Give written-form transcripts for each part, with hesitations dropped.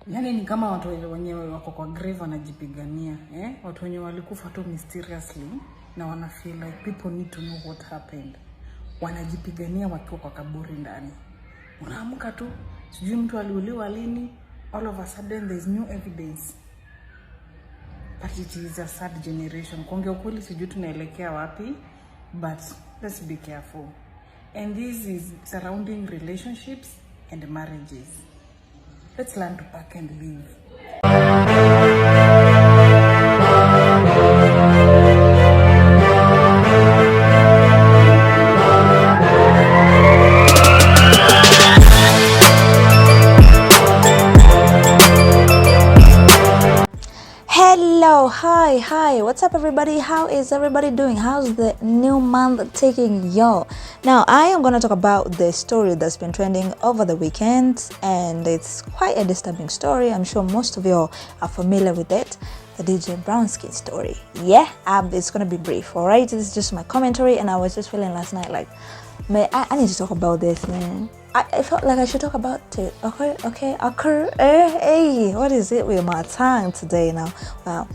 Yani ni kama watu wenyewe wako kwa grave wanajipigania, watu wenyewe walikufa tu mysteriously na wana feel like people need to know what happened. Wanajipigania wakiwa kwa kaburi ndani. Unaamka tu, sijui mtu aliuliwa lini, all of a sudden there's new evidence. But it is a sad generation. Kuongea ukweli sijui tunaelekea wapi, but let's be careful. And this is surrounding relationships and marriages. Let's learn to pack and leave. Hello, hi, what's up everybody? How is everybody doing? How's the new month taking y'all? Now I am going to talk about the story that's been trending over the weekend, and it's quite a disturbing story. I'm sure most of y'all are familiar with it, the DJ Brownskin story. Yeah, it's going to be brief, all right? This is just my commentary, and I was just feeling last night like, man, I need to talk about this, man. I felt like I should talk about it. Okay. Hey, what is it with my tongue today now? Wow.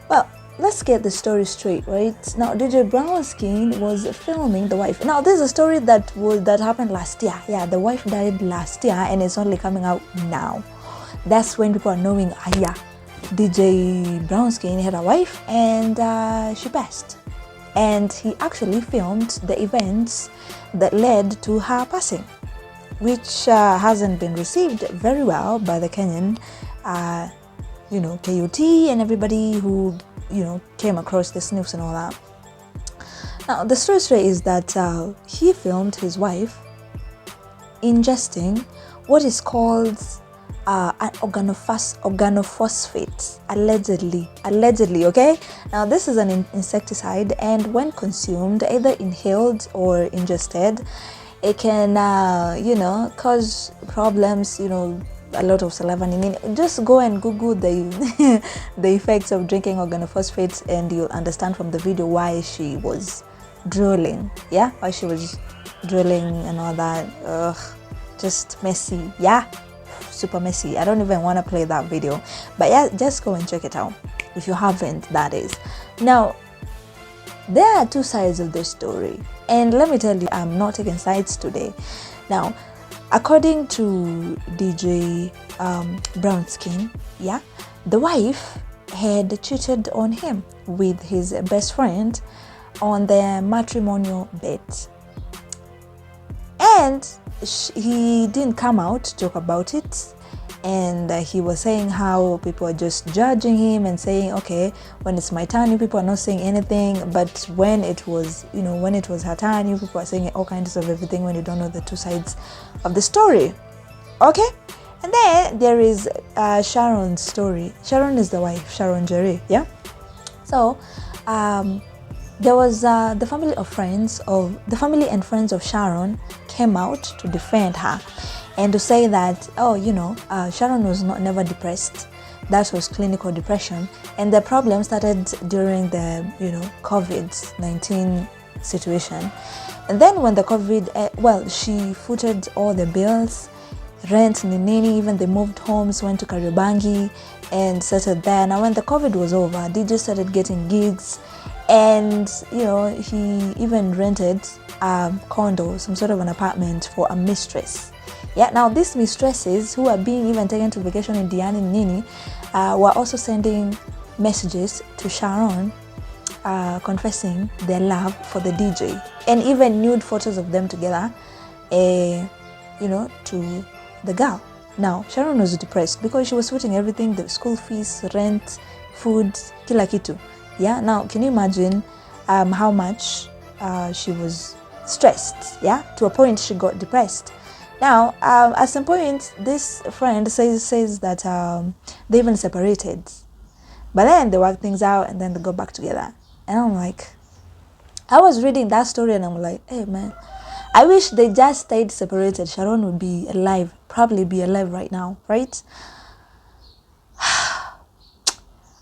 Well, let's get the story straight, right? Now, DJ Brownskin was filming the wife. Now, this is a story that happened last year. Yeah, the wife died last year, and it's only coming out now. That's when people are knowing, yeah, DJ Brownskin had a wife, and she passed. And he actually filmed the events that led to her passing, which hasn't been received very well by the Kenyan, KUT and everybody who, came across this news and all that. Now, the story is that he filmed his wife ingesting what is called an organophosphate, allegedly, okay? Now, this is an insecticide, and when consumed, either inhaled or ingested, it can, cause problems, a lot of saliva. Just go and Google the effects of drinking organophosphates, and you'll understand from the video why she was drooling. Yeah, why she was drooling and all that. Ugh, just messy. Yeah, super messy. I don't even want to play that video, but yeah, just go and check it out if you haven't, that is. Now, there are two sides of this story, and let me tell you, I'm not taking sides today. Now, according to DJ Brownskin, yeah, the wife had cheated on him with his best friend on their matrimonial bed, and he didn't come out to talk about it. And he was saying how people are just judging him and saying, okay, when it's my turn, you people are not saying anything, but when it was her turn, you people are saying all kinds of everything when you don't know the two sides of the story. Okay? And then there is Sharon's story. Sharon is the wife, Sharon Jerry, yeah? So there was the family and friends of Sharon came out to defend her and to say that, Sharon was never depressed. That was clinical depression, and the problem started during the COVID-19 situation. And then when the COVID, she footed all the bills, rent, nini, even they moved homes, went to Kariobangi and settled there. Now when the COVID was over, DJ started getting gigs, and he even rented a condo, some sort of an apartment for a mistress. Yeah, now these mistresses who are being even taken to vacation in Diani Nini were also sending messages to Sharon confessing their love for the DJ, and even nude photos of them together, to the girl. Now, Sharon was depressed because she was footing everything, the school fees, rent, food, kila kitu. Yeah, now can you imagine how much she was stressed, yeah, to a point she got depressed. Now, at some point, this friend says that they even separated. But then they work things out and then they go back together. And I'm like, I was reading that story and I'm like, hey man, I wish they just stayed separated. Sharon would be alive, probably be alive right now, right?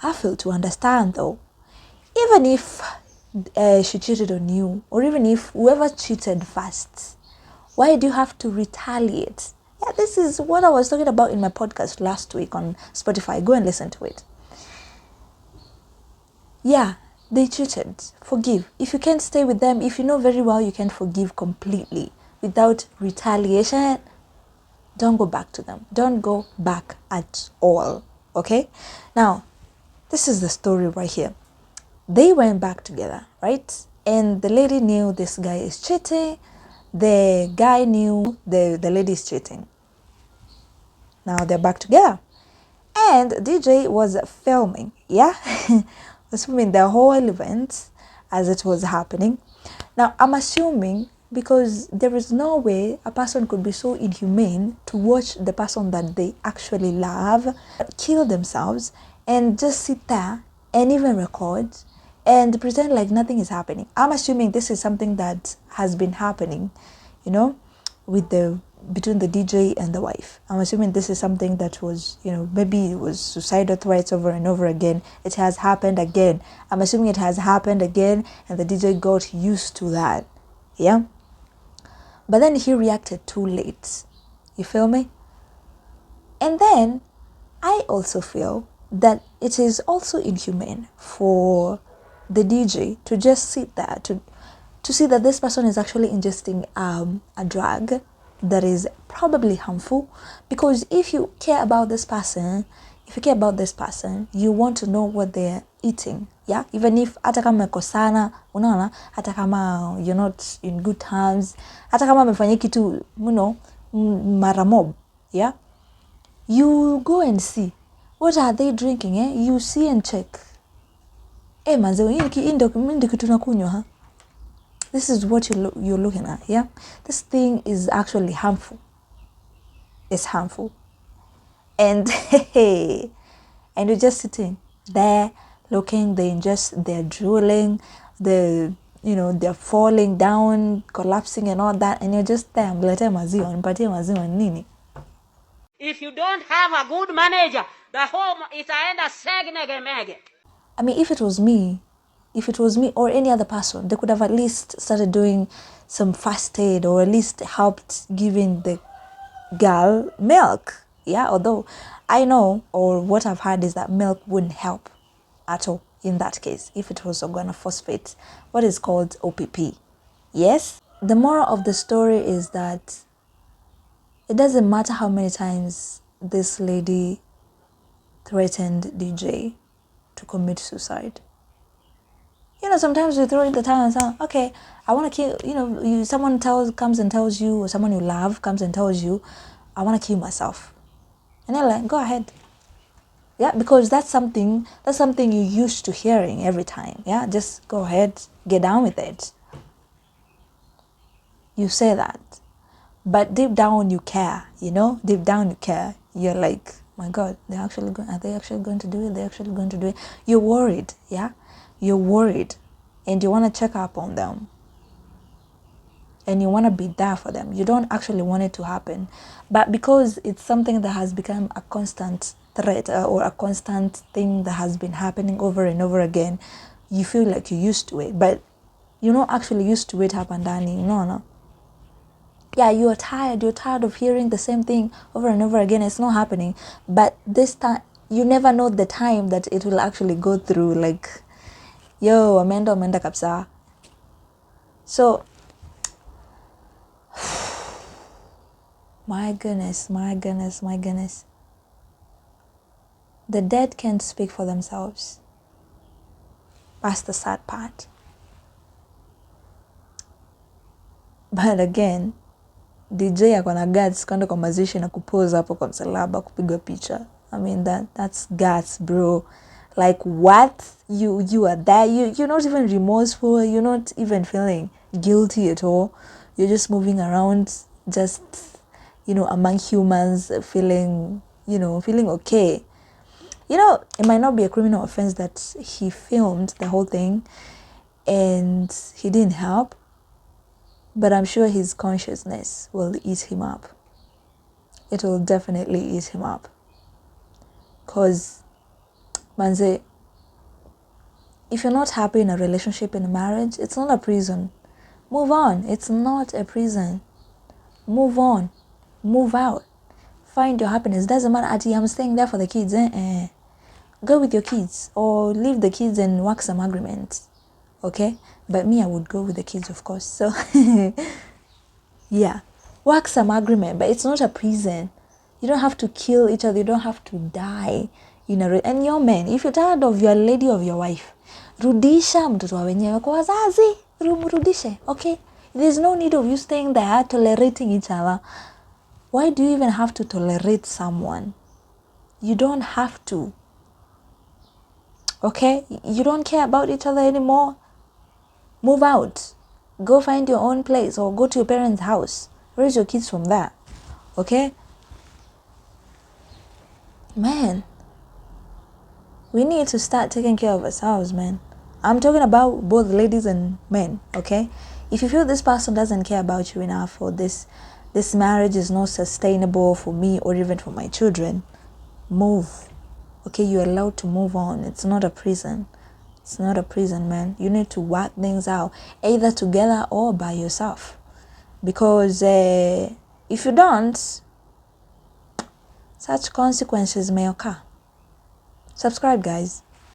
I feel to understand though, even if she cheated on you, or even if whoever cheated first, why do you have to retaliate? Yeah, this is what I was talking about in my podcast last week on Spotify. Go and listen to it. Yeah, they cheated. Forgive. If you can't stay with them, if you know very well you can't forgive completely without retaliation, don't go back to them. Don't go back at all. Okay? Now, this is the story right here. They went back together, right? And the lady knew this guy is cheating. The guy knew the lady is cheating. Now they're back together. And DJ was filming, yeah? Was filming the whole event as it was happening. Now, I'm assuming because there is no way a person could be so inhumane to watch the person that they actually love kill themselves and just sit there and even record and pretend like nothing is happening. I'm assuming this is something that has been happening, you know, with the between the DJ and the wife. I'm assuming this is something that was, you know, maybe it was suicidal threats over and over again. It has happened again. I'm assuming it has happened again and the DJ got used to that. Yeah? But then he reacted too late. You feel me? And then I also feel that it is also inhumane for the DJ to just sit there to see that this person is actually ingesting a drug that is probably harmful. Because if you care about this person, you want to know what they're eating. Yeah, even if hata kama mekosana, unaona, hata kama you're not in good terms, hata kama amefanya kitu, you know, mara mob, yeah, you go and see what are they drinking, eh? You see and check. Manze, hii ndio kitu nakunywa, huh? This is what you're looking at, yeah? This thing is actually harmful. It's harmful. And and you're just sitting there looking, they're drooling, they're falling down, collapsing and all that, and you're just there, mlete maziwa, nipatie maziwa nini? If you don't have a good manager, the home itaenda segnege. I mean, if it was me or any other person, they could have at least started doing some first aid or at least helped giving the girl milk. Yeah, although I know, or what I've heard is that milk wouldn't help at all in that case if it was organophosphate, what is called OPP. Yes? The moral of the story is that it doesn't matter how many times this lady threatened DJ to commit suicide. You know, sometimes we throw in the towel and say, okay, I want to kill, you know, someone comes and tells you, or someone you love comes and tells you, I want to kill myself. And you're like, go ahead. Yeah, because that's something you're used to hearing every time. Yeah, just go ahead, get down with it. You say that. But deep down you care, you know? Deep down you care. You're like, my God, are they actually going to do it? They're actually going to do it. You're worried, yeah? You're worried. And you want to check up on them. And you want to be there for them. You don't actually want it to happen. But because it's something that has become a constant threat or a constant thing that has been happening over and over again, you feel like you're used to it. But you're not actually used to it hapandani. No. Yeah, you're tired of hearing the same thing over and over again. It's not happening. But this time, you never know the time that it will actually go through. Like, yo, amenda kapsa. So, my goodness. The dead can't speak for themselves. That's the sad part. But again, DJ akona guts kwenda kwa mazishi na kupoza hapo kwa msalaba kupigwa picha. I mean that's guts, bro. Like what? You are there. You're not even remorseful. You're not even feeling guilty at all. You're just moving around, just, you know, among humans, feeling okay. You know, it might not be a criminal offense that he filmed the whole thing and he didn't help. But I'm sure his consciousness will eat him up. It will definitely eat him up. Because, manze, if you're not happy in a relationship, in a marriage, it's not a prison. Move on. It's not a prison. Move on. Move out. find your happiness. Doesn't matter, I'm staying there for the kids. Go with your kids or leave the kids and work some agreements. Okay? But me, I would go with the kids, of course. So, yeah. Work some agreement, but it's not a prison. You don't have to kill each other. You don't have to die. And your men, if you're tired of your lady of your wife, rudisha mtoto wa wenyewe kwa wazazi. Rudishe, okay? There's no need of you staying there tolerating each other. Why do you even have to tolerate someone? You don't have to. Okay? You don't care about each other anymore. Move out. Go find your own place or go to your parents' house. Raise your kids from there. Okay? Man, we need to start taking care of ourselves, man. I'm talking about both ladies and men, okay? If you feel this person doesn't care about you enough, or this marriage is not sustainable for me or even for my children, move. Okay, you're allowed to move on. It's not a prison. It's not a prison, man. You need to work things out, either together or by yourself. Because if you don't, such consequences may occur. Subscribe, guys.